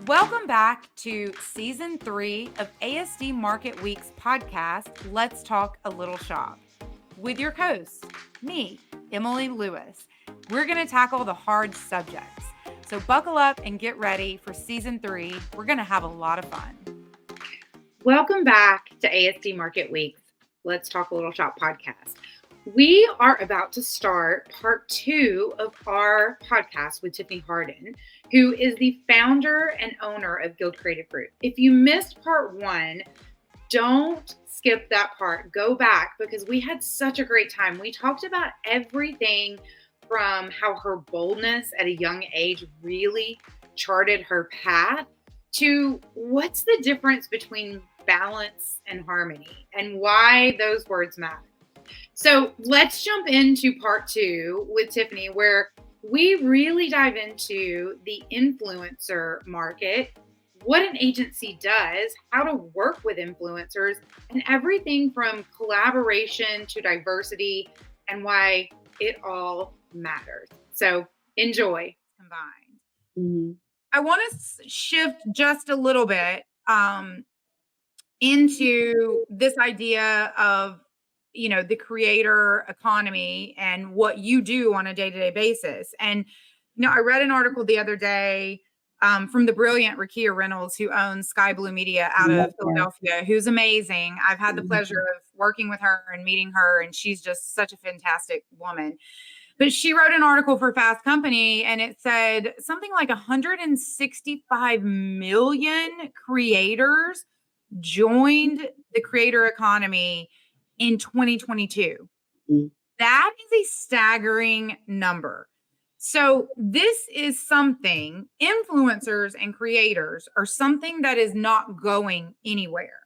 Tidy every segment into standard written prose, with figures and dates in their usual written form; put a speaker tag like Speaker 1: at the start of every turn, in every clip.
Speaker 1: Welcome back to Season 3 of ASD Market Week's podcast, Let's Talk a Little Shop. With your host, me, Emily Lewis. We're going to tackle the hard subjects. So buckle up and get ready for Season 3. We're going to have a lot of fun. Welcome back to ASD Market Week's Let's Talk a Little Shop podcast. We are about to start part 2 of our podcast with Tiffany Hardin, who is the founder and owner of Guild Creative Group. If you missed part 1, don't skip that part. Go back because we had such a great time. We talked about everything from how her boldness at a young age really charted her path to what's the difference between balance and harmony and why those words matter. So let's jump into part 2 with Tiffany, where we really dive into the influencer market, what an agency does, how to work with influencers, and everything from collaboration to diversity and why it all matters. So enjoy. Combined. Mm-hmm. I want to shift just a little bit into this idea of the creator economy and what you do on a day-to-day basis. And, I read an article the other day from the brilliant Rakia Reynolds, who owns Sky Blue Media out of Philadelphia, who's amazing. I've had the pleasure of working with her and meeting her, and she's just such a fantastic woman. But she wrote an article for Fast Company, and it said something like 165 million creators joined the creator economy in 2022. That is a staggering number. So this is something, influencers and creators are something that is not going anywhere.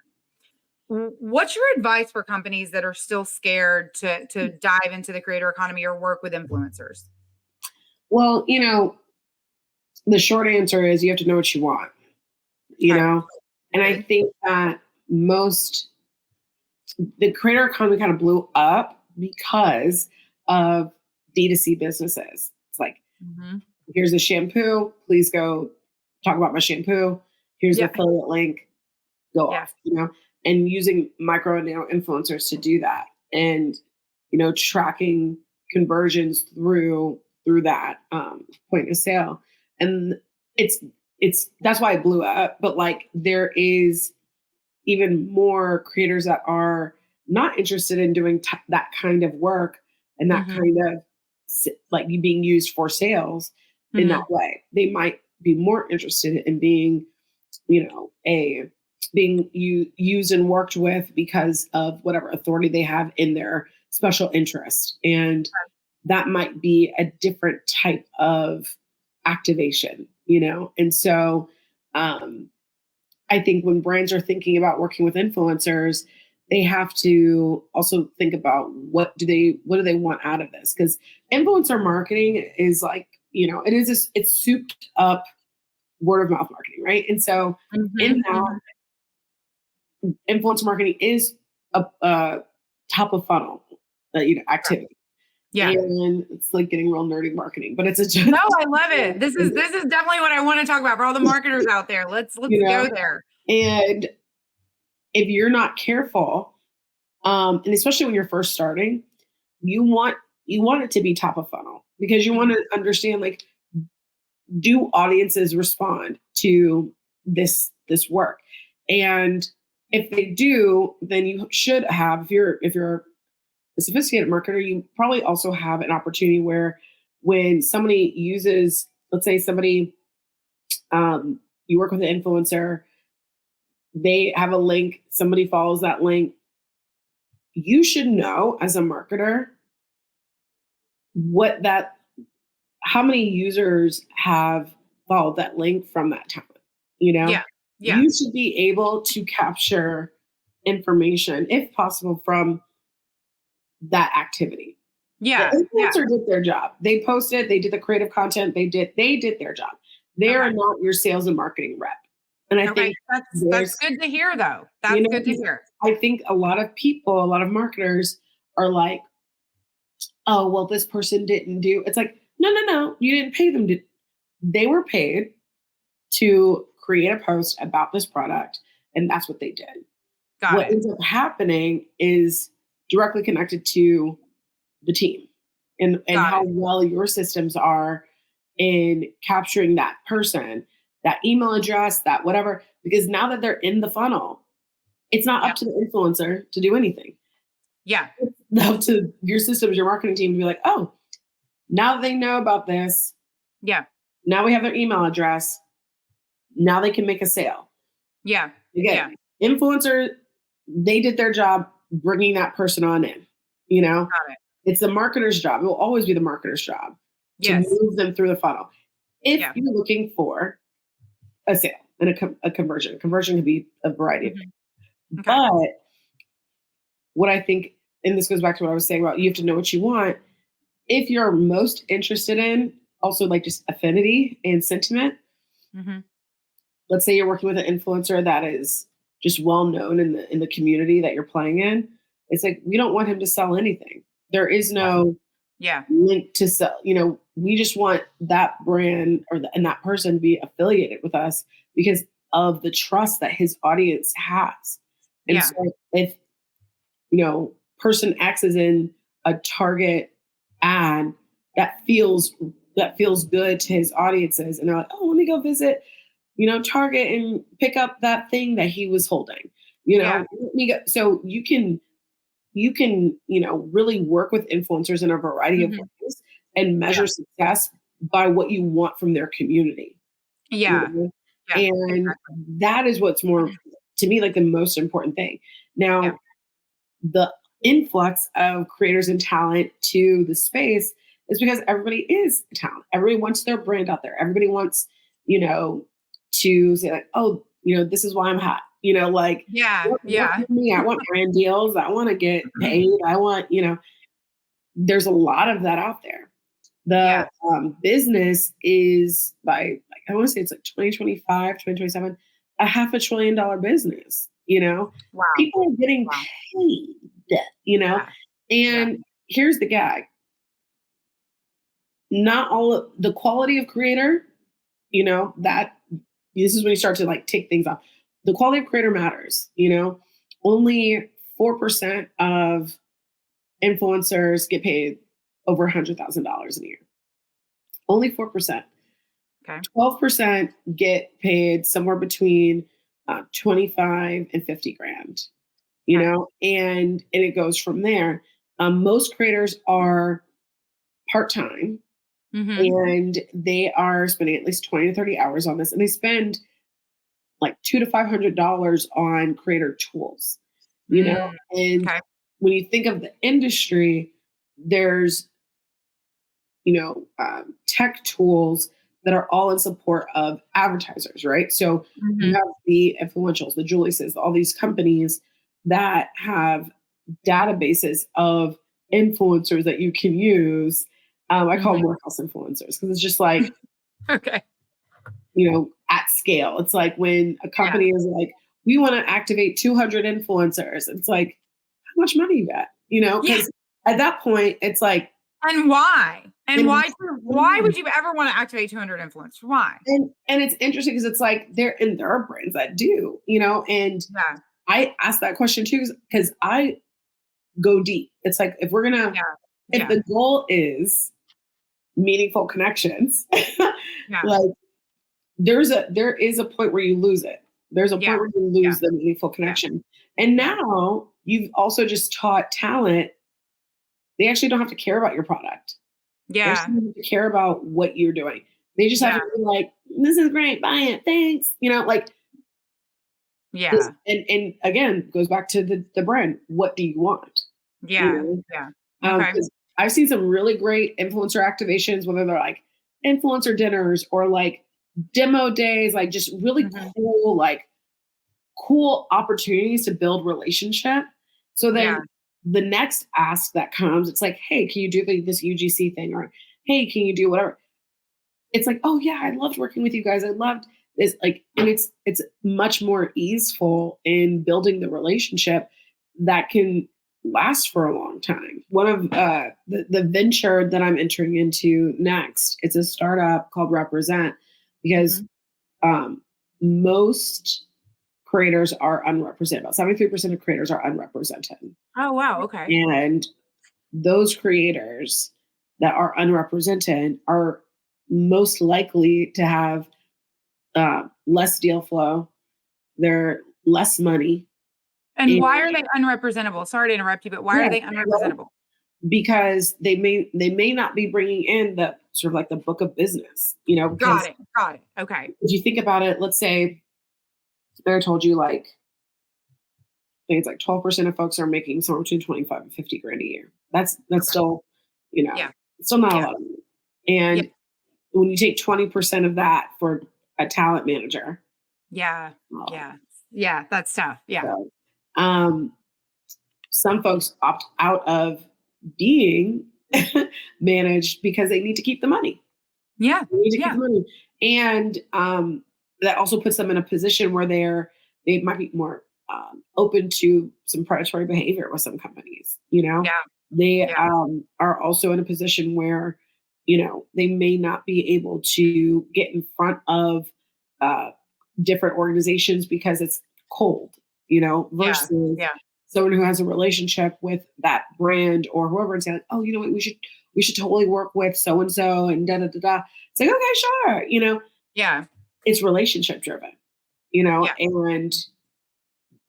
Speaker 1: What's your advice for companies that are still scared to dive into the creator economy or work with influencers?
Speaker 2: Well, the short answer is you have to know what you want, know? And I think that the creator economy kind of blew up because of D2C businesses. It's like, here's a shampoo, please go talk about my shampoo. Here's the affiliate link, go off, and using micro and nano influencers to do that. And, tracking conversions through that point of sale. And that's why it blew up. But there is even more creators that are not interested in doing that kind of work and that kind of being used for sales in that way. They might be more interested in being, being used and worked with because of whatever authority they have in their special interest. And that might be a different type of activation, And so, I think when brands are thinking about working with influencers, they have to also think about what do they want out of this? Because influencer marketing is it's souped up word of mouth marketing, right? And so in that, influencer marketing is a top of funnel, activity. Yeah. And it's like getting real nerdy marketing, but it's
Speaker 1: no, I love it. This is definitely what I want to talk about for all the marketers out there. Let's go there.
Speaker 2: And if you're not careful, and especially when you're first starting, you want it to be top of funnel because you want to understand, do audiences respond to this work? And if they do, then you should have, if you're a sophisticated marketer, you probably also have an opportunity where when somebody uses, let's say somebody, you work with an influencer, they have a link, somebody follows that link, you should know as a marketer how many users have followed that link from that time, Yeah. You should be able to capture information, if possible, from that activity.
Speaker 1: Yeah.
Speaker 2: The influencer did their job. They posted, they did the creative content, they did their job. They are not your sales and marketing rep. And I think
Speaker 1: that's good to hear, though. That's good to hear.
Speaker 2: I think a lot of marketers are like, oh, well, this person didn't do. It's like, no. You didn't pay them. They were paid to create a post about this product. And that's what they did.
Speaker 1: Got
Speaker 2: What
Speaker 1: it.
Speaker 2: ends up happening is directly connected to the team and
Speaker 1: Got
Speaker 2: how
Speaker 1: it.
Speaker 2: well your systems are in capturing that person, that email address, that whatever, because now that they're in the funnel, it's not up to the influencer to do anything.
Speaker 1: Yeah.
Speaker 2: It's up to your systems, your marketing team to be like, oh, now that they know about this,
Speaker 1: Yeah.
Speaker 2: now we have their email address. Now they can make a sale.
Speaker 1: Yeah.
Speaker 2: Again, influencer, they did their job bringing that person on in, you know?
Speaker 1: Got it.
Speaker 2: It's the marketer's job. It will always be the marketer's job to move them through the funnel. If you're looking for a sale and a conversion could be a variety of things.
Speaker 1: Okay.
Speaker 2: But what I think, and this goes back to what I was saying about you have to know what you want. If you're most interested in also like just affinity and sentiment, let's say you're working with an influencer that is just well known in the community that you're playing in. It's like, we don't want him to sell anything. There is no link to sell. You know, we just want that brand and that person to be affiliated with us because of the trust that his audience has. And so if, you know, person X is in a Target ad that feels good to his audiences, and they're like, oh, let me go visit, you know, Target and pick up that thing that he was holding, you know, let me go. So you can, you know, really work with influencers in a variety of ways and measure success by what you want from their community.
Speaker 1: Yeah.
Speaker 2: You know? And that is what's more, to me, like the most important thing. Now, the influx of creators and talent to the space is because everybody is talent. Everybody wants their brand out there. Everybody wants, you know, to say like, oh, you know, this is why I'm hot. You know, like, work with me. I want brand deals. I want to get paid. I want, you know, there's a lot of that out there. The business is by, like, I want to say it's like 2025, 2027, a $500 billion business, you know, people are getting paid, you know, and here's the gag. Not all of the quality of creator, you know, that this is when you start to like take things off. The quality of creator matters, you know, only 4% of influencers get paid over $100,000 a year. Only 4%.
Speaker 1: Okay.
Speaker 2: 12% get paid somewhere between 25 and 50 grand, you know, and it goes from there. Most creators are part-time and they are spending at least 20 to 30 hours on this, and they spend like $200 to $500 on creator tools, you know, and when you think of the industry, there's, you know, tech tools that are all in support of advertisers, right? So you have the influentials, the Juliuses, all these companies that have databases of influencers that you can use. I call them warehouse influencers because it's just like, you know, at scale. It's like when a company is like, we want to activate 200 influencers. It's like, how much money you got? You know, because at that point, it's like,
Speaker 1: and why? And why would you ever want to activate 200 influencers? Why?
Speaker 2: And it's interesting because it's like there are brands that do, you know, and I ask that question too because I go deep. It's like if we're gonna, if the goal is meaningful connections, like there is a point where you lose it. There's a point where you lose the meaningful connection. And now you've also just taught talent they actually don't have to care about your product. They actually don't have to care about what you're doing. They just have to be like, this is great, buy it, thanks. You know, like and again, goes back to the brand. What do you want? You know? I've seen some really great influencer activations, whether they're like influencer dinners or like demo days, like just really cool opportunities to build relationship. So then the next ask that comes, it's like, hey, can you do this UGC thing? Or hey, can you do whatever? It's like, oh yeah, I loved working with you guys. I loved this. Like, and it's much more easeful in building the relationship that can last for a long time. One of the venture that I'm entering into next, it's a startup called Represent, because most creators are unrepresented. About 73% of creators are unrepresented.
Speaker 1: Oh, wow. Okay.
Speaker 2: And those creators that are unrepresented are most likely to have less deal flow. They're less money.
Speaker 1: And why are they unrepresentable? Sorry to interrupt you, but why are they unrepresentable?
Speaker 2: Because they may not be bringing in the sort of like the book of business, you know.
Speaker 1: Got it. Okay.
Speaker 2: If you think about it, let's say I told you like, I think it's like 12% of folks are making somewhere between 25 and 50 grand a year. That's still, you know, it's still not a lot of money. And when you take 20% of that for a talent manager.
Speaker 1: Yeah, that's tough. Yeah.
Speaker 2: So, some folks opt out of being managed because they need to keep the money.
Speaker 1: Yeah.
Speaker 2: They need to keep the money. And that also puts them in a position where they might be more open to some predatory behavior with some companies, you know? They are also in a position where, you know, they may not be able to get in front of different organizations because it's cold, you know, versus someone who has a relationship with that brand or whoever and say like, oh, you know what, we should totally work with so-and-so and da da da da. It's like, okay, sure. You know, it's relationship driven, you know, and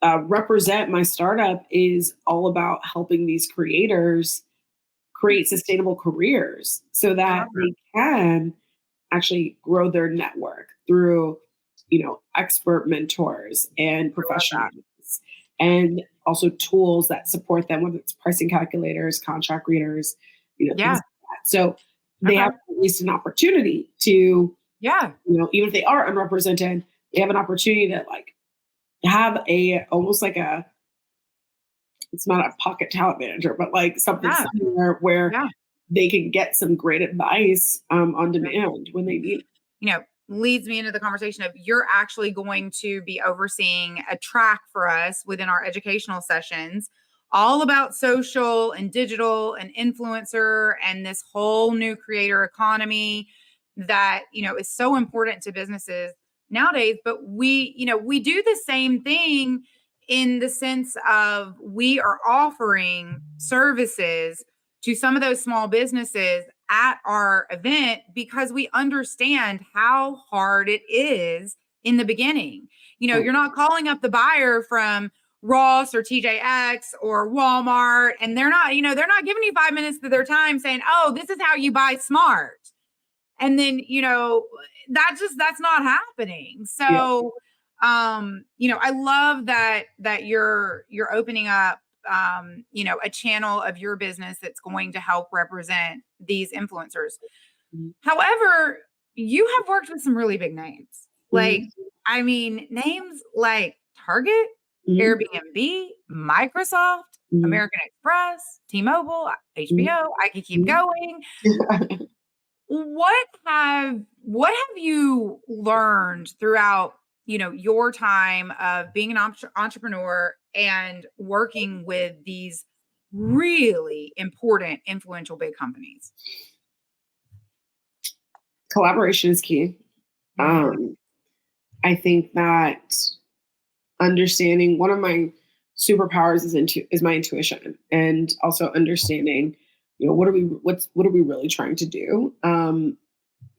Speaker 2: Represent My Startup is all about helping these creators create sustainable careers so that they can actually grow their network through, you know, expert mentors and professionals and also tools that support them, whether it's pricing calculators, contract readers, you know, things like that. So they have at least an opportunity to, you know, even if they are unrepresented, they have an opportunity to like have almost like it's not a pocket talent manager, but like something somewhere where they can get some great advice on demand when they need it.
Speaker 1: You know, leads me into the conversation of you're actually going to be overseeing a track for us within our educational sessions, all about social and digital and influencer and this whole new creator economy that, you know, is so important to businesses nowadays. But we do the same thing in the sense of we are offering services to some of those small businesses at our event because we understand how hard it is in the beginning. You know, you're not calling up the buyer from Ross or TJX or Walmart, and they're not giving you 5 minutes of their time saying, oh, this is how you buy smart. And then, you know, that's not happening. So, you know, I love that you're opening up, you know, a channel of your business that's going to help represent these influencers. However, you have worked with some really big names. Like, I mean, names like Target, Airbnb, Microsoft, American Express, T-Mobile, HBO. I could keep going. What have you learned throughout, you know, your time of being an entrepreneur and working with these really important, influential big companies?
Speaker 2: Collaboration is key. I think that understanding one of my superpowers is my intuition, and also understanding, you know, what are we really trying to do,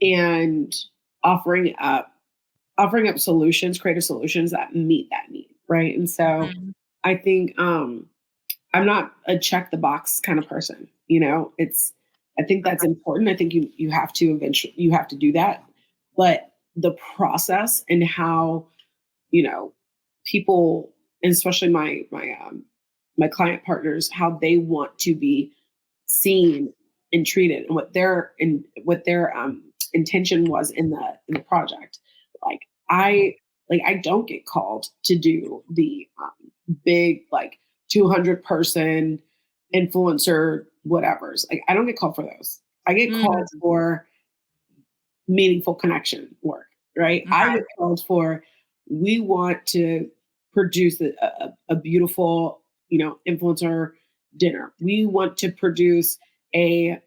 Speaker 2: and offering up solutions, creative solutions that meet that need, right? And so I think I'm not a check the box kind of person. You know, I think that's important. I think you have to do that, but the process and how, you know, people, and especially my client partners, how they want to be seen and treated, and what their intention was in the project. Like I don't get called to do the big like 200 person influencer whatevers. Like I don't get called for those. I get called for meaningful connection work, right? Okay. I get called for, we want to produce a beautiful, you know, influencer dinner. We want to produce a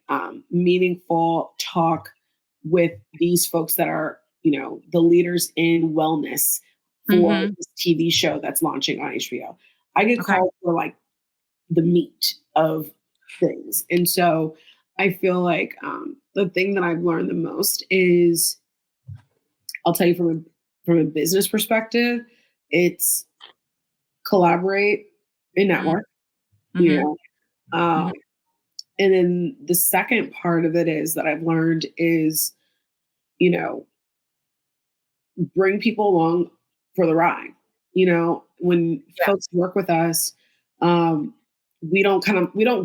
Speaker 2: meaningful talk with these folks that are the leaders in wellness for this TV show that's launching on HBO. I get called for like the meat of things. And so I feel like the thing that I've learned the most is, I'll tell you from a business perspective, it's collaborate and network, and then the second part of it is that I've learned is, bring people along for the ride. When folks work with us, we don't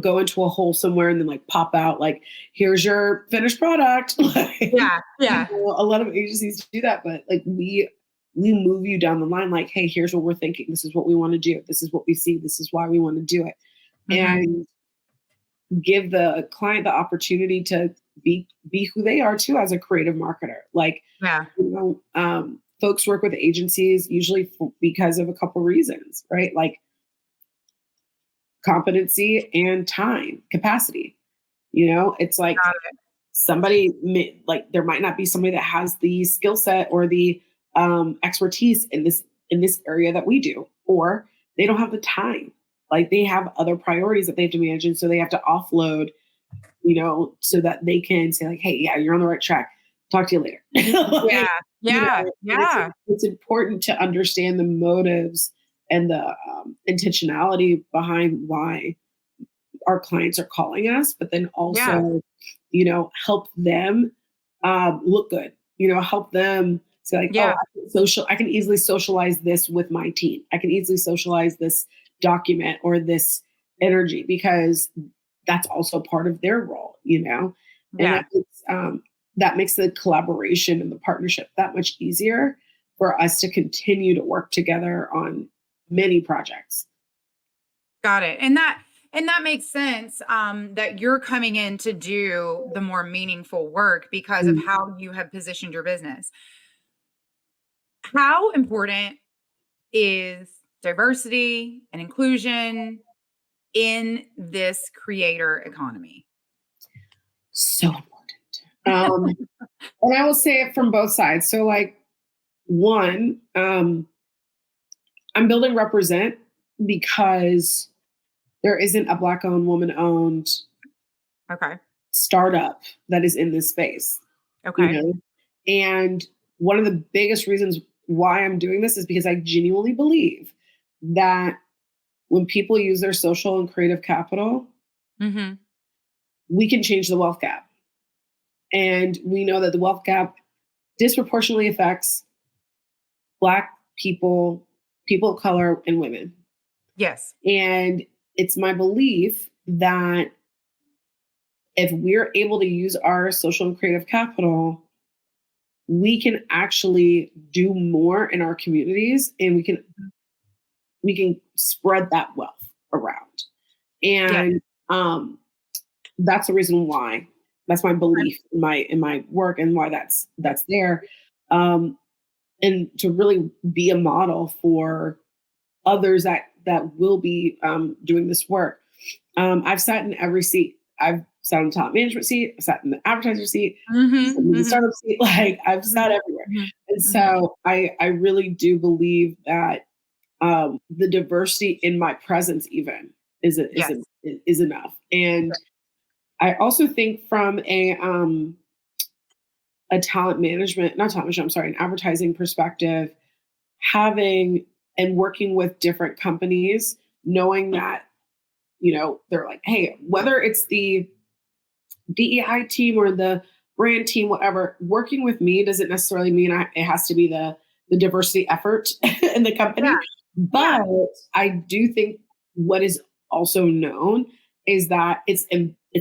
Speaker 2: go into a hole somewhere and then like pop out like, here's your finished product. A lot of agencies do that, but like we move you down the line. Like, hey, here's what we're thinking. This is what we want to do. This is what we see. This is why we want to do it, and give the client the opportunity to be who they are too as a creative marketer. Like, folks work with agencies usually because of a couple reasons, right? Like competency and time capacity. It's like somebody like there might not be somebody that has the skill set or the expertise in this area that we do, or they don't have the time. Like they have other priorities that they have to manage, and so they have to offload, so that they can say like, hey, yeah, you're on the right track. Talk to you later. It's important to understand the motives and the intentionality behind why our clients are calling us, but then also, help them look good. Help them say like, I can easily socialize this with my team. I can easily socialize this document or this energy because that's also part of their role, and that makes the collaboration and the partnership that much easier for us to continue to work together on many projects.
Speaker 1: Got it. And that makes sense, that you're coming in to do the more meaningful work because of how you have positioned your business. How important is diversity and inclusion in this creator economy?
Speaker 2: So important. And I will say it from both sides. So like, one, I'm building Represent because there isn't a Black-owned, woman-owned startup that is in this space. And one of the biggest reasons why I'm doing this is because I genuinely believe that when people use their social and creative capital, we can change the wealth gap. And we know that the wealth gap disproportionately affects Black people, people of color, and women.
Speaker 1: Yes.
Speaker 2: And it's my belief that if we're able to use our social and creative capital, we can actually do more in our communities, and we can spread that wealth around. And that's the reason why. That's my belief in my work and why that's there. And to really be a model for others that will be doing this work. I've sat in every seat. I've sat in the top management seat. I've sat in the advertiser seat, in the startup seat. Like I've sat everywhere. And so I really do believe that the diversity in my presence even is enough. And I also think from an advertising perspective, having and working with different companies, knowing that, they're like, hey, whether it's the DEI team or the brand team, whatever, working with me doesn't necessarily mean it has to be the diversity effort in the company. But I do think what is also known is that it's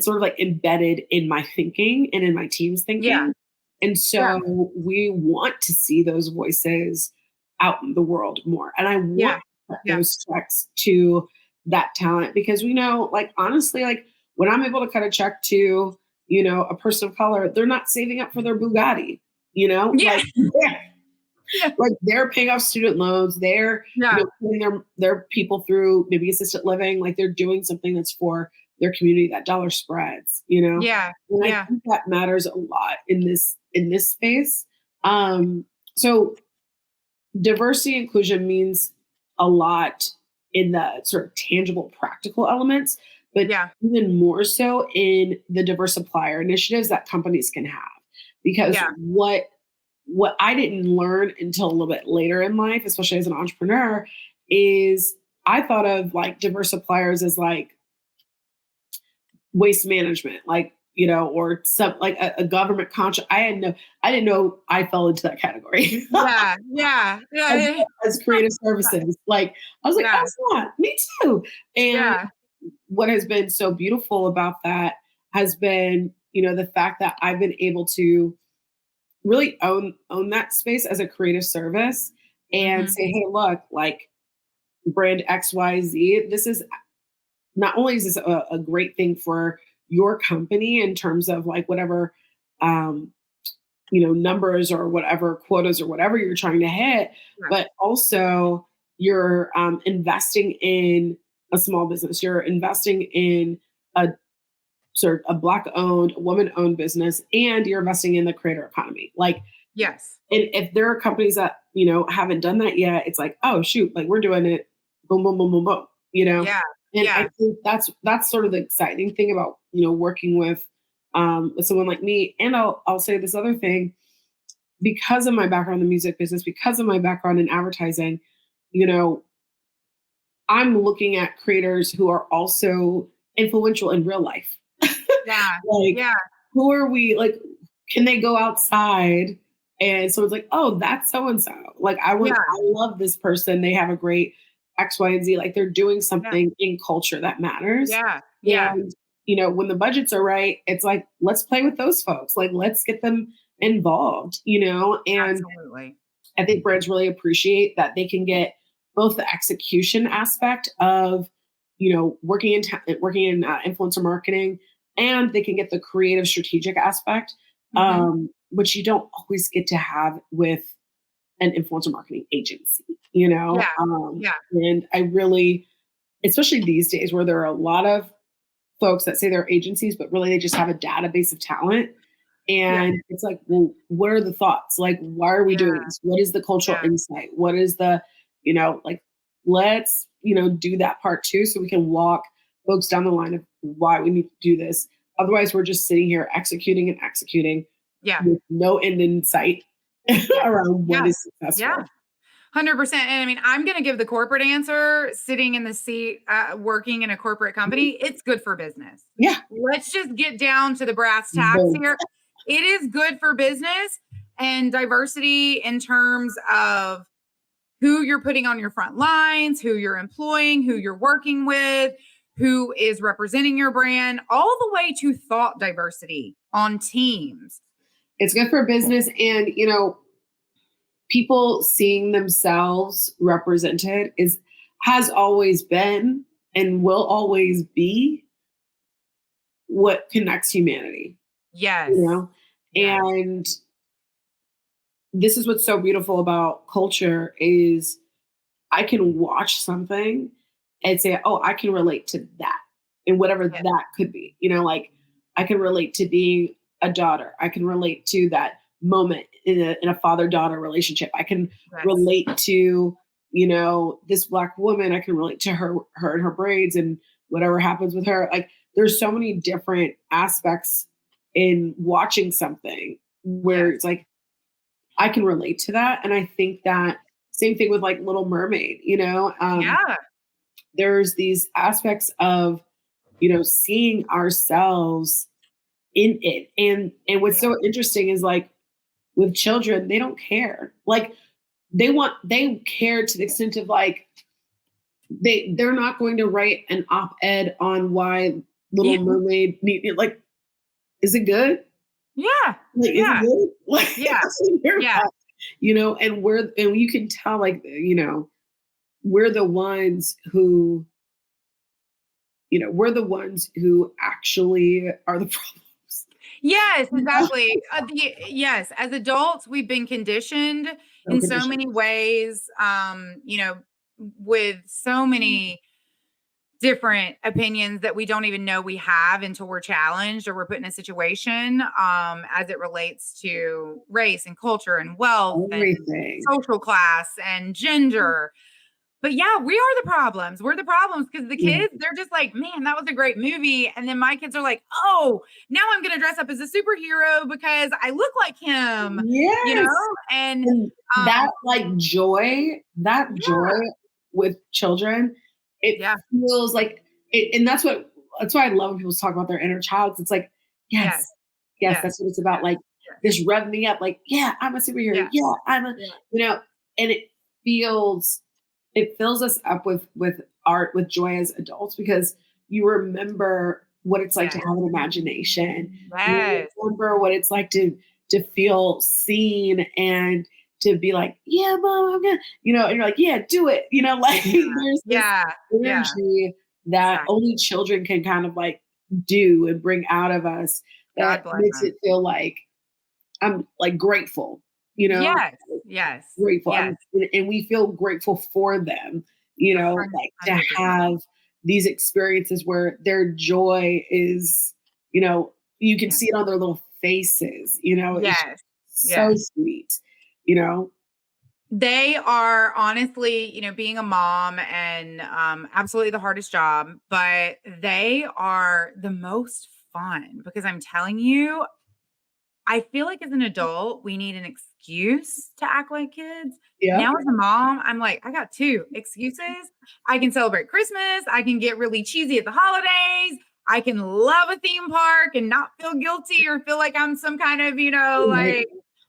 Speaker 2: sort of like embedded in my thinking and in my team's thinking. And so we want to see those voices out in the world more. And I want those checks to that talent, because we know, like, honestly, like when I'm able to cut a check to, a person of color, they're not saving up for their Bugatti, like they're paying off student loans. They're putting their people through maybe assisted living. Like they're doing something that's for their community. That dollar spreads, And I think that matters a lot in this space. So diversity inclusion means a lot in the sort of tangible, practical elements, but
Speaker 1: Yeah.
Speaker 2: even more so in the diversifier initiatives that companies can have. Because
Speaker 1: Yeah.
Speaker 2: what I didn't learn until a little bit later in life, especially as an entrepreneur, is I thought of like diversifiers as like waste management, like, you know, or some like a government contract. I didn't know I fell into that category.
Speaker 1: Yeah. Yeah.
Speaker 2: as,
Speaker 1: Yeah.
Speaker 2: as creative services. Like I was like,
Speaker 1: Yeah.
Speaker 2: that's not me too. And
Speaker 1: Yeah.
Speaker 2: what has been so beautiful about that has been, you know, the fact that I've been able to really own that space as a creative service and
Speaker 1: Mhm.
Speaker 2: say, hey, look, like brand XYZ, this is not only is this a great thing for your company in terms of like whatever um, you know, numbers or whatever quotas or whatever you're trying to hit,
Speaker 1: Yeah.
Speaker 2: but also you're investing in a small business. You're investing in a sort of a black owned, woman owned business, and you're investing in the creator economy. Like,
Speaker 1: Yes.
Speaker 2: and if there are companies that, you know, haven't done that yet, it's like, oh shoot, like we're doing it, boom, boom, boom, boom, boom, you know?
Speaker 1: Yeah.
Speaker 2: And I
Speaker 1: Yeah.
Speaker 2: think that's sort of the exciting thing about, you know, working with someone like me. And I'll say this other thing, because of my background in the music business, because of my background in advertising, you know, I'm looking at creators who are also influential in real life.
Speaker 1: Yeah.
Speaker 2: Like,
Speaker 1: Yeah.
Speaker 2: who are we? Like, can they go outside and someone's like, oh, that's so and so. Like,
Speaker 1: Yeah.
Speaker 2: I love this person. They have a great X, Y, and Z. Like, they're doing
Speaker 1: Yeah.
Speaker 2: something in culture that matters.
Speaker 1: Yeah. Yeah.
Speaker 2: And, you know, when the budgets are right, it's like, let's play with those folks. Like, let's get them involved, you know? And
Speaker 1: Absolutely.
Speaker 2: I think brands really appreciate that they can get both the execution aspect of, you know, working in influencer marketing, and they can get the creative strategic aspect,
Speaker 1: Mhm.
Speaker 2: which you don't always get to have with an influencer marketing agency, you know.
Speaker 1: Yeah. Yeah.
Speaker 2: And I really, especially these days where there are a lot of folks that say they're agencies, but really they just have a database of talent.
Speaker 1: Yeah.
Speaker 2: And it's like, well, what are the thoughts? Like, why are we doing
Speaker 1: Yeah.
Speaker 2: this? What is the cultural
Speaker 1: Yeah.
Speaker 2: insight? What is the, you know, like, let's, you know, do that part too, so we can walk folks down the line of why we need to do this. Otherwise, we're just sitting here executing and executing
Speaker 1: Yeah.
Speaker 2: with no end in sight
Speaker 1: Yeah.
Speaker 2: around what
Speaker 1: Yeah.
Speaker 2: is successful.
Speaker 1: Yeah. 100%. And I mean, I'm going to give the corporate answer sitting in the seat, working in a corporate company. It's good for business.
Speaker 2: Yeah.
Speaker 1: Let's just get down to the brass tacks
Speaker 2: Boom.
Speaker 1: here. It is good for business and diversity in terms of who you're putting on your front lines, who you're employing, who you're working with, who is representing your brand, all the way to thought diversity on teams.
Speaker 2: It's good for business. And, you know, people seeing themselves represented has always been and will always be what connects humanity,
Speaker 1: Yes.
Speaker 2: you know.
Speaker 1: Yes.
Speaker 2: And this is what's so beautiful about culture is I can watch something and say, oh, I can relate to that, and whatever
Speaker 1: Yes.
Speaker 2: that could be, you know. Like, I can relate to being a daughter, I can relate to that moment in a father-daughter relationship, I can
Speaker 1: Yes.
Speaker 2: relate to, you know, this Black woman, I can relate to her and her braids and whatever happens with her. Like, there's so many different aspects in watching something where
Speaker 1: Yes.
Speaker 2: it's like I can relate to that. And I think that same thing with like Little Mermaid, you know.
Speaker 1: Yeah.
Speaker 2: There's these aspects of, you know, seeing ourselves in it. And what's so interesting is like with children, they don't care. Like, they care to the extent of like they're not going to write an op-ed on why Little
Speaker 1: Yeah.
Speaker 2: Mermaid like, is it good?
Speaker 1: Yeah.
Speaker 2: Like, is it
Speaker 1: Yeah.
Speaker 2: good? Like,
Speaker 1: Yeah. Yeah.
Speaker 2: you know, and you can tell, like, you know, we're the ones who, you know, we're the ones who actually are the problems.
Speaker 1: Yes, exactly. Yes, as adults, we've been conditioned
Speaker 2: No
Speaker 1: in so
Speaker 2: condition.
Speaker 1: many ways, you know, with so many different opinions that we don't even know we have until we're challenged or we're put in a situation as it relates to race and culture and wealth
Speaker 2: Everything.
Speaker 1: and social class and gender. But yeah, we are the problems. We're the problems because the kids, they're just like, man, that was a great movie. And then my kids are like, oh, now I'm going to dress up as a superhero because I look like him.
Speaker 2: Yes.
Speaker 1: You know? And
Speaker 2: that like joy with children, it feels like it. And that's why I love when people talk about their inner child. It's like, yes, that's what it's about. Like this rev me up. Like, yeah, I'm a superhero. Yeah, I'm a, you know, and it fills us up with art, with joy as adults, because you remember what it's like to have an imagination. You remember what it's like to feel seen and to be like, yeah, mom, I'm gonna, you know, and you're like, yeah, do it. You know, like there's this energy that only children can kind of like do and bring out of us that makes it feel like I'm like grateful. You know, grateful. And we feel grateful for them, you know, like to have these experiences where their joy is, you know, you can see it on their little faces, you know, it's so sweet, you know.
Speaker 1: They are honestly, you know, being a mom and absolutely the hardest job, but they are the most fun because I'm telling you, I feel like as an adult, we need an excuse to act like kids. Now as a mom, I'm like, I got 2 excuses. I can celebrate Christmas. I can get really cheesy at the holidays. I can love a theme park and not feel guilty or feel like I'm some kind of, you know,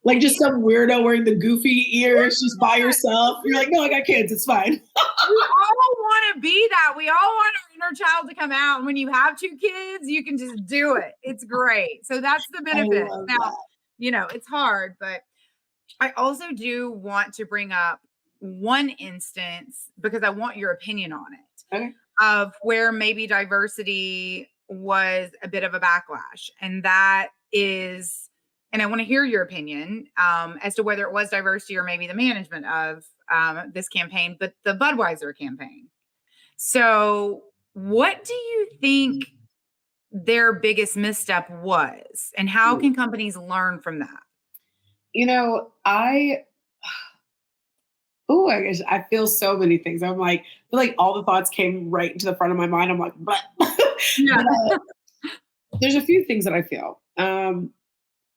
Speaker 2: like just some weirdo wearing the goofy ears just by yourself. You're like, no, I got kids. It's fine.
Speaker 1: We all want to be that. We all want our inner child to come out. And when you have 2 kids, you can just do it. It's great. So that's the benefit. Now, you know, it's hard, but I also do want to bring up one instance because I want your opinion on it of where maybe diversity was a bit of a backlash. And that is, and I want to hear your opinion as to whether it was diversity or maybe the management of this campaign, but the Budweiser campaign. So what do you think their biggest misstep was? And how can companies learn from that?
Speaker 2: You know, I guess I feel so many things. I'm like, I feel like all the thoughts came right into the front of my mind. I'm like, but there's a few things that I feel.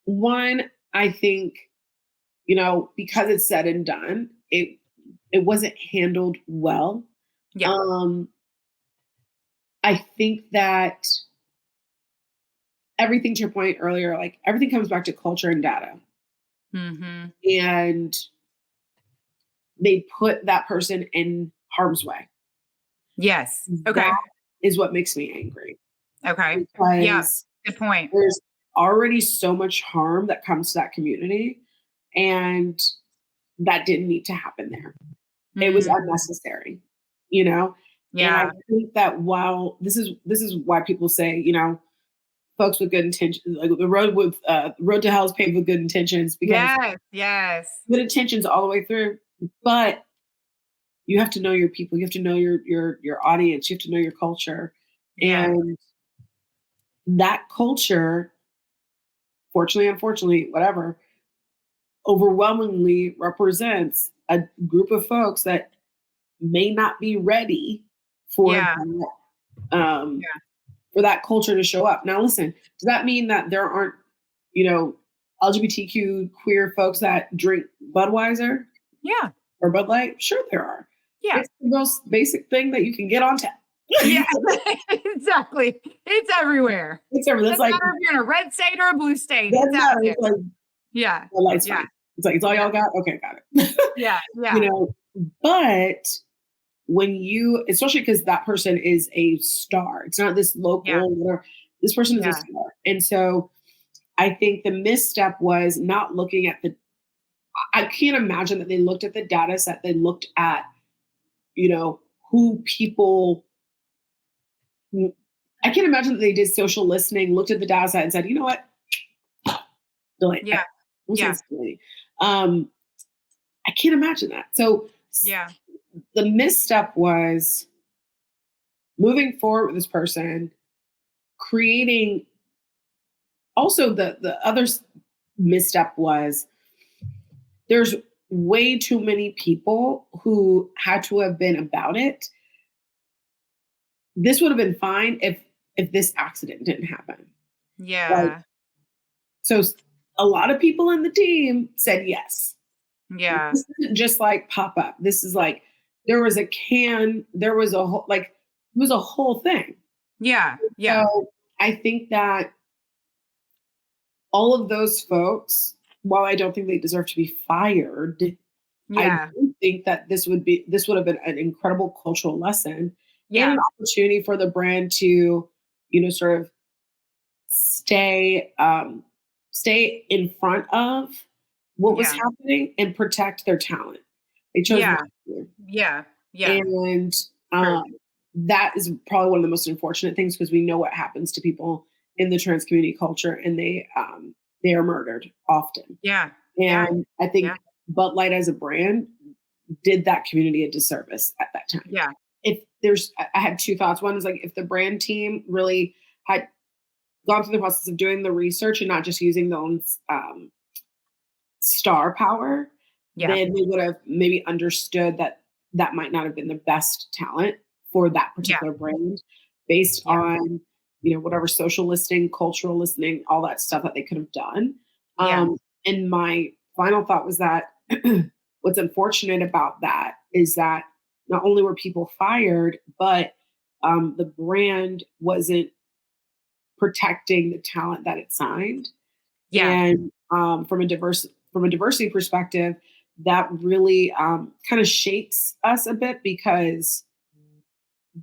Speaker 2: One, I think, you know, because it's said and done, it wasn't handled well. I think that everything, to your point earlier, like everything comes back to culture and data. And they put that person in harm's way.
Speaker 1: Yes. Okay.
Speaker 2: That is what makes me angry.
Speaker 1: Okay. Good point.
Speaker 2: There's already so much harm that comes to that community, and that didn't need to happen there. It was unnecessary, you know? And I think that while this is why people say, you know, folks with good intentions, like the road to hell is paved with good intentions, because good intentions all the way through, but you have to know your people, you have to know your audience, you have to know your culture. And that culture, fortunately, unfortunately, whatever, overwhelmingly represents a group of folks that may not be ready for for that culture to show up. Now, listen, does that mean that there aren't, you know, LGBTQ queer folks that drink Budweiser? Or Bud Light? Sure, there are. It's the most basic thing that you can get on tap.
Speaker 1: Exactly. It's everywhere.
Speaker 2: It's everywhere. It's like
Speaker 1: matter if you're in a red state or a blue state.
Speaker 2: It's out there. Like, Bud Light's fine. It's like, it's all y'all got? Okay, got it. You know, but when you, especially because that person is a star, it's not this local, whatever. This person is a star. And so I think the misstep was not looking at I can't imagine that they looked at the data set. They looked at, you know, who people, I can't imagine that they did social listening, looked at the data set and said, you know what? Delete. I can't imagine that. So the misstep was moving forward with this person, creating also the other misstep was there's way too many people who had to have been about it. This would have been fine if this accident didn't happen.
Speaker 1: Yeah.
Speaker 2: So a lot of people in the team said yes.
Speaker 1: Yeah.
Speaker 2: This isn't just like pop up. This is like there was a whole it was a whole thing.
Speaker 1: Yeah. Yeah.
Speaker 2: So I think that all of those folks, while I don't think they deserve to be fired,
Speaker 1: Yeah.
Speaker 2: I do think that this would have been an incredible cultural lesson and
Speaker 1: Yeah.
Speaker 2: an opportunity for the brand to, sort of stay in front of what was
Speaker 1: Yeah.
Speaker 2: happening and protect their talent. They chose
Speaker 1: Yeah.
Speaker 2: not to.
Speaker 1: Yeah. Yeah.
Speaker 2: And
Speaker 1: True.
Speaker 2: that is probably one of the most unfortunate things because we know what happens to people in the trans community culture, and they are murdered often.
Speaker 1: Yeah. Yeah.
Speaker 2: And I think
Speaker 1: Yeah.
Speaker 2: Bud Light as a brand did that community a disservice at that time.
Speaker 1: Yeah.
Speaker 2: I had two thoughts. One is like if the brand team really had gone through the process of doing the research and not just using their own star power,
Speaker 1: Yeah.
Speaker 2: then they would have maybe understood that might not have been the best talent for that particular brand based on, whatever social listening, cultural listening, all that stuff that they could have done.
Speaker 1: Yeah.
Speaker 2: And my final thought was that what's unfortunate about that is that not only were people fired, but the brand wasn't protecting the talent that it signed.
Speaker 1: Yeah.
Speaker 2: And from a diversity perspective, that really kind of shakes us a bit because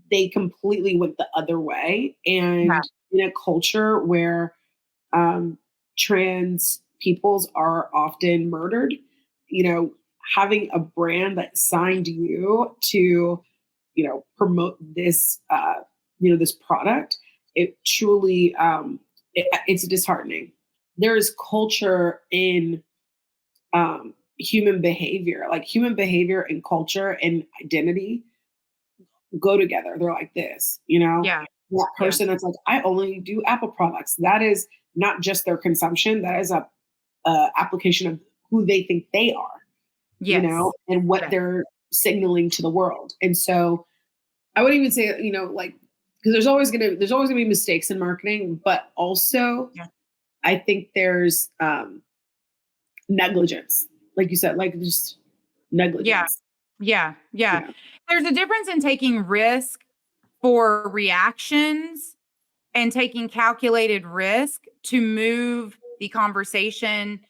Speaker 2: they completely went the other way. And in a culture where trans peoples are often murdered, having a brand that signed you to, promote this, this product, it truly, it's disheartening. There is culture in human behavior, like human behavior and culture and identity go together. They're like this,
Speaker 1: Yeah.
Speaker 2: that person that's like, I only do Apple products. That is not just their consumption. That is a application of who they think they are, and what they're signaling to the world. And so I would even say, because there's always gonna be mistakes in marketing, but also I think there's negligence, like you said, like just negligence.
Speaker 1: Yeah. There's a difference in taking risk for reactions and taking calculated risk to move the conversation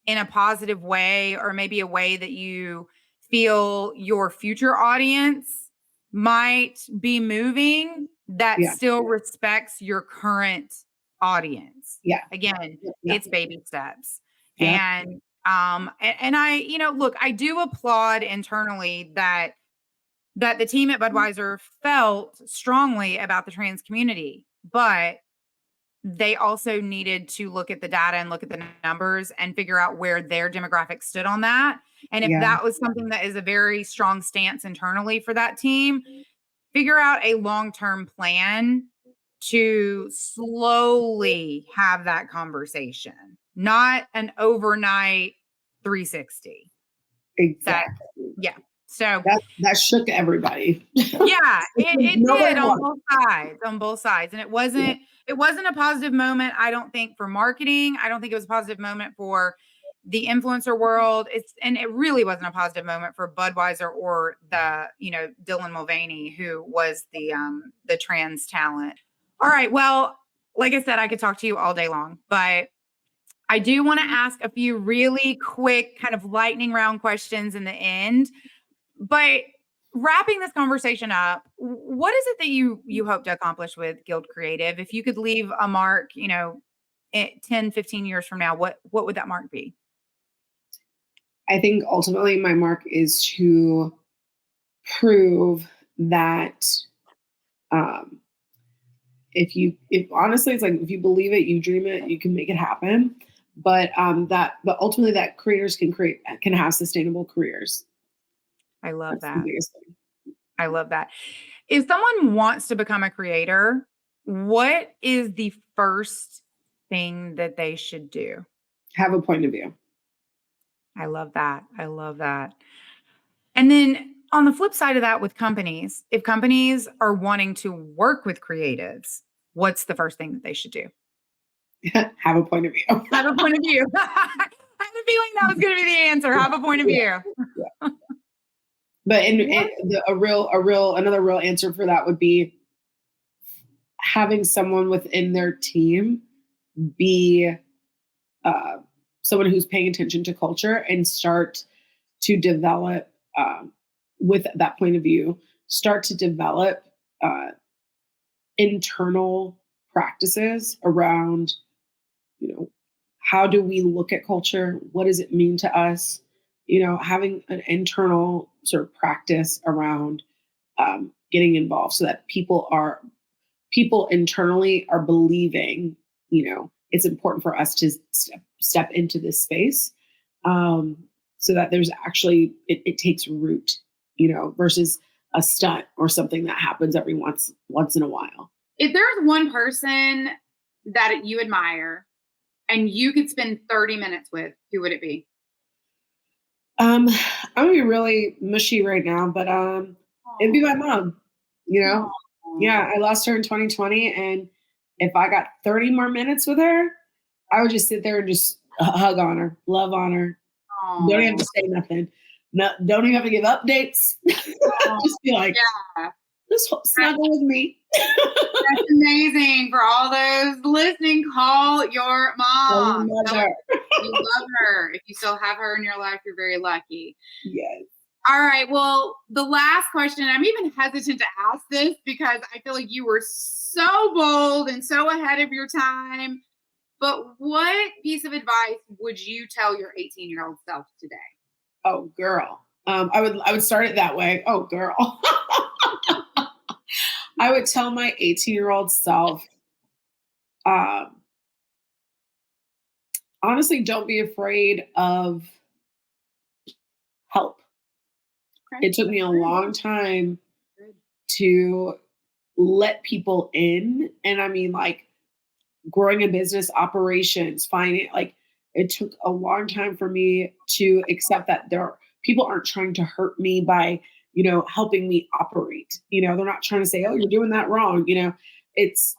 Speaker 1: in a positive way, or maybe a way that you feel your future audience might be moving that still respects your current audience.
Speaker 2: Yeah.
Speaker 1: Again, it's baby steps. Yeah. And I, look, I do applaud internally that the team at Budweiser felt strongly about the trans community, but they also needed to look at the data and look at the numbers and figure out where their demographic stood on that. And if that was something that is a very strong stance internally for that team, figure out a long-term plan to slowly have that conversation, not an overnight 360.
Speaker 2: Exactly.
Speaker 1: So
Speaker 2: that shook everybody.
Speaker 1: Yeah, it did on both sides. And it wasn't a positive moment, I don't think, for marketing. I don't think it was a positive moment for the influencer world. And it really wasn't a positive moment for Budweiser or the, Dylan Mulvaney, who was the trans talent. All right. Well, like I said, I could talk to you all day long, but I do want to ask a few really quick kind of lightning round questions in the end. But wrapping this conversation up, what is it that you hope to accomplish with Guild Creative? If you could leave a mark, 10, 15 years from now, what would that mark be?
Speaker 2: I think ultimately my mark is to prove that if honestly, it's like if you believe it, you dream it, you can make it happen. But ultimately that creators can have sustainable careers.
Speaker 1: I love
Speaker 2: That's the
Speaker 1: that.
Speaker 2: biggest thing.
Speaker 1: I love that. If someone wants to become a creator, what is the first thing that they should do?
Speaker 2: Have a point of view.
Speaker 1: I love that. I love that. And then on the flip side of that with companies, if companies are wanting to work with creatives, what's the first thing that they should do?
Speaker 2: Have a point of view.
Speaker 1: Have a point of view. I have a feeling that was going to be the answer. Have a point of view.
Speaker 2: Yeah. But another real answer for that would be having someone within their team be someone who's paying attention to culture and start to develop with that point of view, start to develop internal practices around, how do we look at culture? What does it mean to us? Having an internal sort of practice around getting involved so that people internally are believing, it's important for us to step into this space so that there's actually, it takes root, versus a stunt or something that happens every once in a while.
Speaker 1: If there's one person that you admire and you could spend 30 minutes with, who would it be?
Speaker 2: I'm gonna be really mushy right now, but it'd be my mom. Yeah, I lost her in 2020, and if I got 30 more minutes with her, I would just sit there and just hug on her, love on her. Aww. Don't even have to say nothing. No, don't even have to give updates. Just be like, just snuggle with me.
Speaker 1: That's amazing. For all those listening, call your mom. You love her. If you still have her in your life, you're very lucky.
Speaker 2: Yes.
Speaker 1: All right. Well, the last question, I'm even hesitant to ask this because I feel like you were so bold and so ahead of your time. But what piece of advice would you tell your 18-year-old self today?
Speaker 2: Oh, girl. I would start it that way. Oh, girl. I would tell my 18-year-old self, honestly, don't be afraid of help. Okay. It took me a long time to let people in. And I mean, like, growing a business, operations, finance, like, it took a long time for me to accept that people aren't trying to hurt me by, helping me operate. They're not trying to say, oh, you're doing that wrong. It's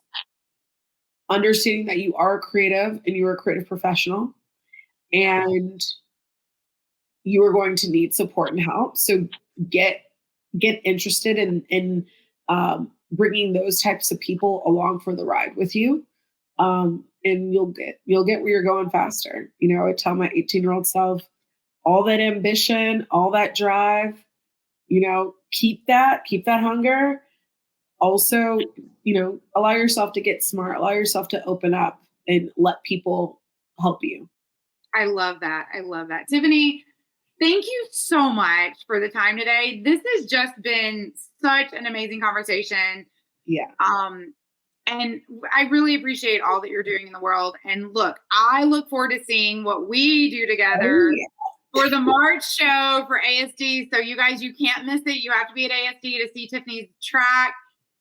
Speaker 2: understanding that you are creative and you are a creative professional and you are going to need support and help. So get interested in bringing those types of people along for the ride with you. And you'll get where you're going faster. I tell my 18-year-old self, all that ambition, all that drive, keep that hunger. Also, allow yourself to get smart, allow yourself to open up and let people help you. I love that. Tiffany, thank you so much for the time today. This has just been such an amazing conversation. Yeah. And I really appreciate all that you're doing in the world. And look, I look forward to seeing what we do together for the March show for ASD. So you guys, you can't miss it. You have to be at ASD to see Tiffany's track,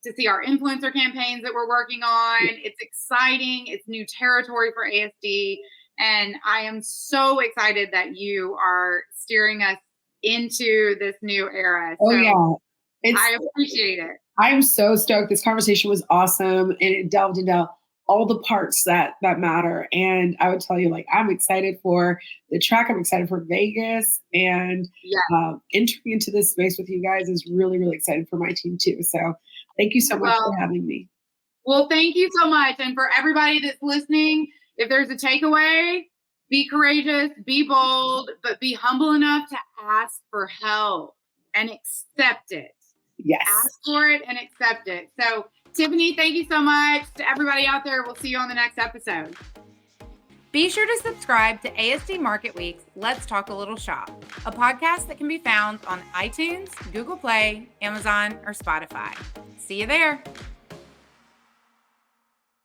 Speaker 2: to see our influencer campaigns that we're working on. It's exciting. It's new territory for ASD. And I am so excited that you are steering us into this new era. So I appreciate it. I'm so stoked. This conversation was awesome. And it delved into all the parts that matter. And I would tell you, like, I'm excited for the track. I'm excited for Vegas. And entering into this space with you guys is really, really exciting for my team too. So thank you so much for having me. Well, thank you so much. And for everybody that's listening, if there's a takeaway, be courageous, be bold, but be humble enough to ask for help and accept it. Yes. Ask for it and accept it. So, Tiffany, thank you so much. To everybody out there, we'll see you on the next episode. Be sure to subscribe to ASD Market Week's Let's Talk a Little Shop, a podcast that can be found on iTunes, Google Play, Amazon, or Spotify. See you there.